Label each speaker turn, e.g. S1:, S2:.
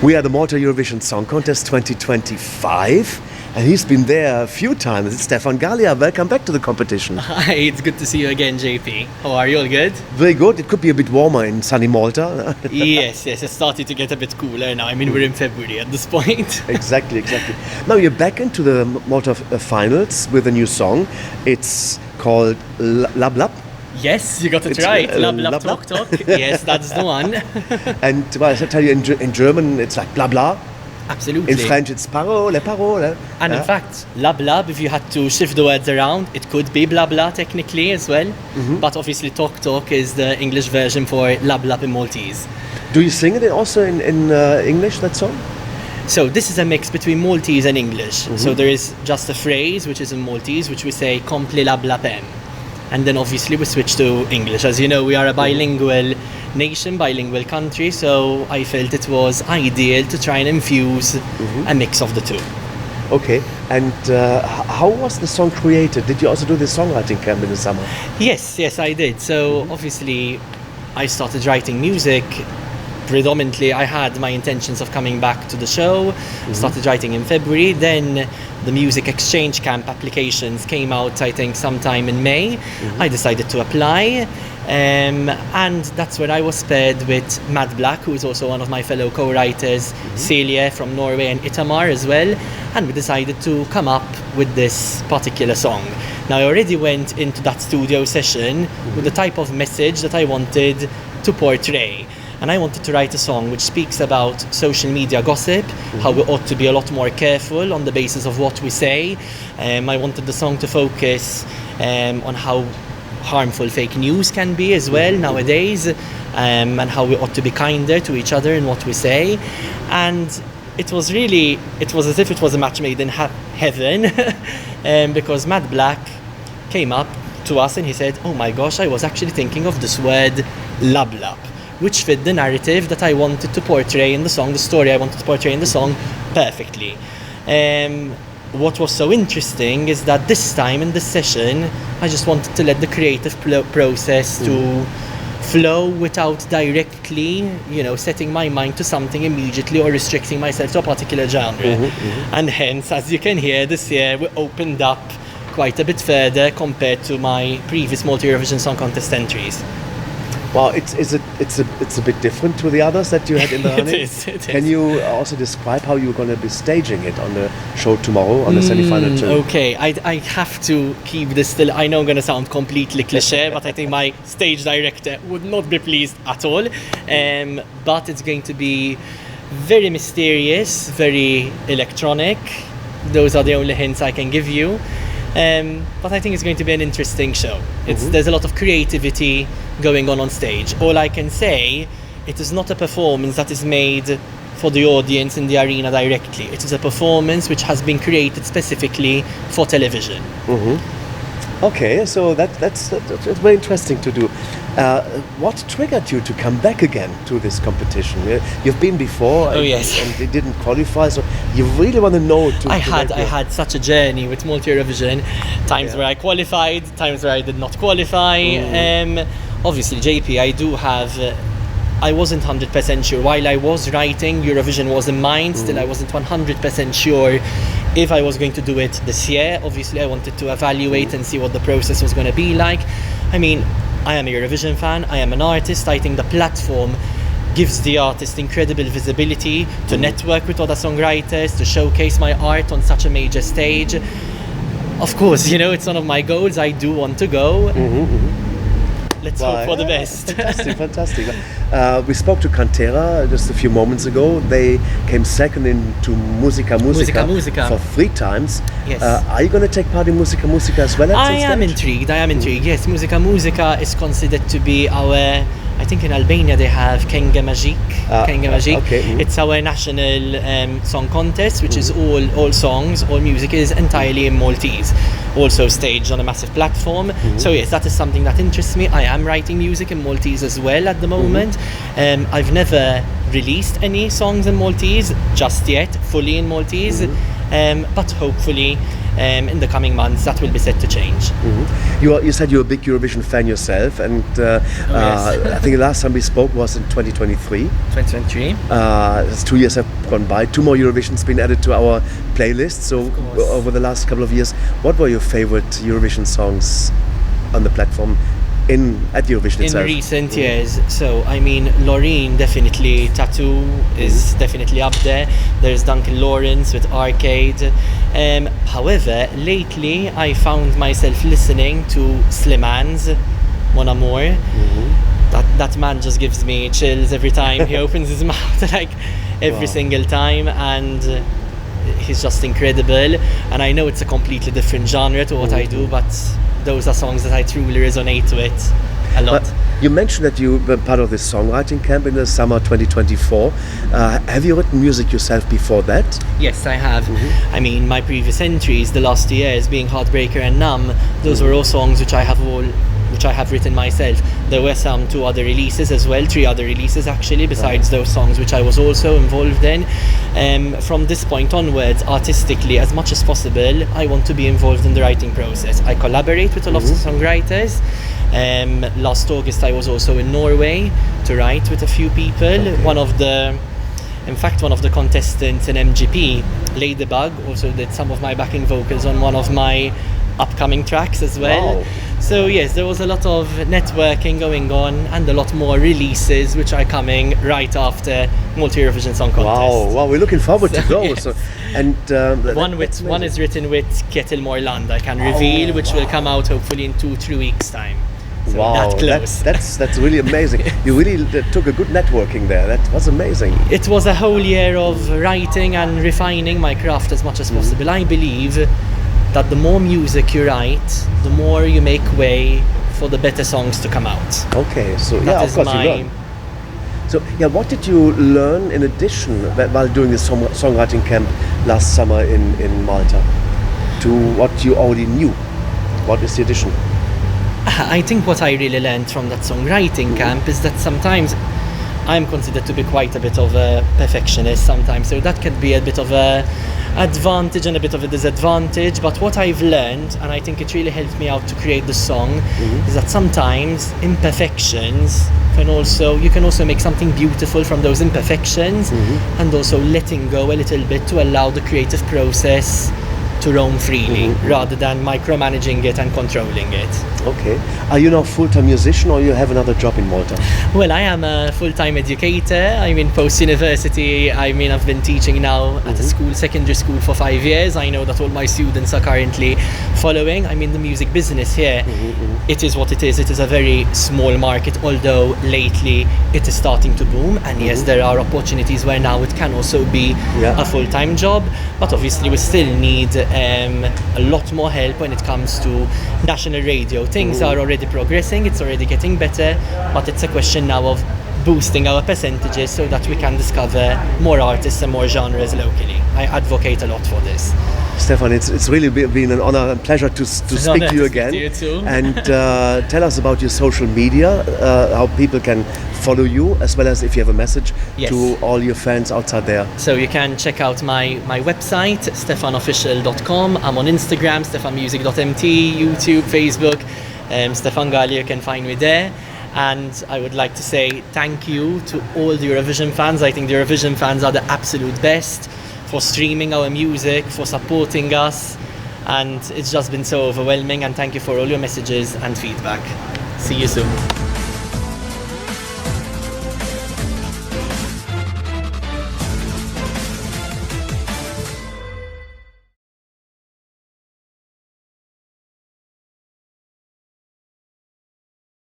S1: We are the Malta Eurovision Song Contest 2025, and he's been there a few times. It's Stefan Galea. Welcome back to the competition.
S2: Hi, it's good to see you again, JP. How are you? All good?
S1: Very good. It could be a bit warmer in sunny Malta.
S2: Yes, it's starting to get a bit cooler now. I mean, we're in February at this point.
S1: Exactly. Now you're back into the Malta finals with a new song. It's called Lablab.
S2: Yes, you got it right. Lablab Talk. Yes, that's the one.
S1: And well, I tell you, in German it's like blah blah.
S2: Absolutely.
S1: In French it's parole.
S2: And in fact, Lablab, if you had to shift the words around, it could be blah blah technically as well. But obviously Talk is the English version for Lablab in Maltese.
S1: Do you sing it also in English, that song?
S2: So this is a mix between Maltese and English. So there is just a phrase which is in Maltese, which we say "Compli lablapem." And then obviously we switch to English. As you know, we are a bilingual nation, bilingual country, so I felt it was ideal to try and infuse a mix of the two.
S1: Okay, and how was the song created? Did you also do the songwriting camp in the summer?
S2: Yes, I did. So obviously I started writing music. Predominantly, I had my intentions of coming back to the show, started writing in February, then the music exchange camp applications came out, I think, sometime in May. I decided to apply, and that's where I was paired with Matt Black, who is also one of my fellow co-writers, Celia from Norway, and Itamar as well, and we decided to come up with this particular song. Now, I already went into that studio session with the type of message that I wanted to portray. And I wanted to write a song which speaks about social media gossip, how we ought to be a lot more careful on the basis of what we say. I wanted the song to focus on how harmful fake news can be as well nowadays, and how we ought to be kinder to each other in what we say. And it was as if it was a match made in heaven, because Matt Black came up to us and he said, "Oh my gosh, I was actually thinking of this word Lablab," which fit the narrative that I wanted to portray in the song, the story I wanted to portray in the song perfectly. What was so interesting is that this time in this session, I just wanted to let the creative process to flow without directly, setting my mind to something immediately or restricting myself to a particular genre. And hence, as you can hear, this year we opened up quite a bit further compared to my previous Malta Eurovision Song Contest entries.
S1: Well, it's a bit different to the others that you had in the running.
S2: It is.
S1: Can you also describe how you're going to be staging it on the show tomorrow, on the semi-final too?
S2: Okay, I have to keep this still. I know I'm going to sound completely cliché, but I think my stage director would not be pleased at all. But it's going to be very mysterious, very electronic. Those are the only hints I can give you. But I think it's going to be an interesting show. There's a lot of creativity going on stage. All I can say, it is not a performance that is made for the audience in the arena directly. It is a performance which has been created specifically for television.
S1: Okay, so that's very interesting to do. What triggered you to come back again to this competition? You've been before,
S2: Oh, yes.
S1: and they didn't qualify, so you really want to know.
S2: I had such a journey with Malta Eurovision. Times where I qualified, times where I did not qualify. Obviously, JP, I wasn't 100% sure. While I was writing, Eurovision was in mind. Still, I wasn't 100% sure if I was going to do it this year. Obviously, I wanted to evaluate and see what the process was going to be like. I mean, I am a Eurovision fan. I am an artist. I think the platform gives the artist incredible visibility to network with other songwriters, to showcase my art on such a major stage. Of course, it's one of my goals. I do want to go. Let's hope for the best.
S1: Fantastic. We spoke to Cantera just a few moments ago. They came second into Musica for 3 times.
S2: Yes.
S1: Are you going to take part in Musica as well?
S2: I am intrigued. Yes, Musica is considered to be our, I think in Albania they have Kenga Magic.
S1: Okay.
S2: It's our national song contest, which is all songs, all music is entirely in Maltese. Also staged on a massive platform. So yes, that is something that interests me. I am writing music in Maltese as well at the moment. I've never released any songs in Maltese just yet, fully in Maltese. But hopefully in the coming months that will be set to change.
S1: You said you're a big Eurovision fan yourself, and I think the last time we spoke was in 2023.
S2: 2023.
S1: It's 2 years have gone by. 2 more Eurovisions been added to our playlist. So over the last couple of years, what were your favorite Eurovision songs on the platform at Eurovision itself?
S2: In recent years, so I mean, Loreen definitely, Tattoo is definitely up there. There's Duncan Lawrence with Arcade. However, lately I found myself listening to Slimans, Mon Amour. That man just gives me chills every time he opens his mouth, like every single time, and he's just incredible. And I know it's a completely different genre to what I do, but those are songs that I truly resonate with a lot.
S1: But you mentioned that you were part of this songwriting camp in the summer 2024. Have you written music yourself before that?
S2: Yes, I have. I mean, my previous entries, the last years, being Heartbreaker and Numb, those were all songs which I have written myself. There were 2 other releases as well, 3 other releases actually, besides those songs which I was also involved in. From this point onwards, artistically, as much as possible, I want to be involved in the writing process. I collaborate with a lot of songwriters. Last August I was also in Norway to write with a few people. One of the contestants in MGP, Lablab, also did some of my backing vocals on one of my upcoming tracks as well.
S1: Wow.
S2: So yes, there was a lot of networking going on and a lot more releases which are coming right after Malta Eurovision Song Contest.
S1: Wow, we're looking forward to those.
S2: Yes.
S1: And
S2: One is written with Ketil Morland, I can reveal, which will come out hopefully in 2-3 weeks time. So
S1: wow,
S2: that close.
S1: that's really amazing. You really took a good networking there. That was amazing.
S2: It was a whole year of writing and refining my craft as much as possible. I believe that the more music you write, the more you make way for the better songs to come out.
S1: Okay, so
S2: That
S1: of
S2: is
S1: course you learn. So what did you learn in addition while doing this songwriting camp last summer in Malta to what you already knew? What is the addition?
S2: I think what I really learned from that songwriting camp is that sometimes I'm considered to be quite a bit of a perfectionist sometimes, so that can be a bit of a advantage and a bit of a disadvantage. But what I've learned, and I think it really helped me out to create the song, is that sometimes imperfections you can also make something beautiful from those imperfections, and also letting go a little bit to allow the creative process to roam freely rather than micromanaging it and controlling it.
S1: Okay. Are you now a full-time musician or you have another job in Malta?
S2: Well, I am a full-time educator. I'm in post-university. I mean, I've been teaching now at a secondary school for 5 years. I know that all my students are currently following. I'm in the music business here. It is what it is. It is a very small market, although lately it is starting to boom. And yes, there are opportunities where now it can also be a full-time job. But obviously we still need a lot more help when it comes to national radio. Things are already progressing, it's already getting better, but it's a question now of boosting our percentages so that we can discover more artists and more genres locally. I advocate a lot for this.
S1: Stefan, it's really been an honor and pleasure to speak to you again.
S2: To you too.
S1: And tell us about your social media, how people can follow you, as well as if you have a message to all your fans outside there.
S2: So you can check out my website, stefanofficial.com. I'm on Instagram, stefanmusic.mt, YouTube, Facebook. Stefan Galea, you can find me there. And I would like to say thank you to all the Eurovision fans. I think the Eurovision fans are the absolute best for streaming our music, for supporting us, and it's just been so overwhelming, and thank you for all your messages and feedback. See you soon.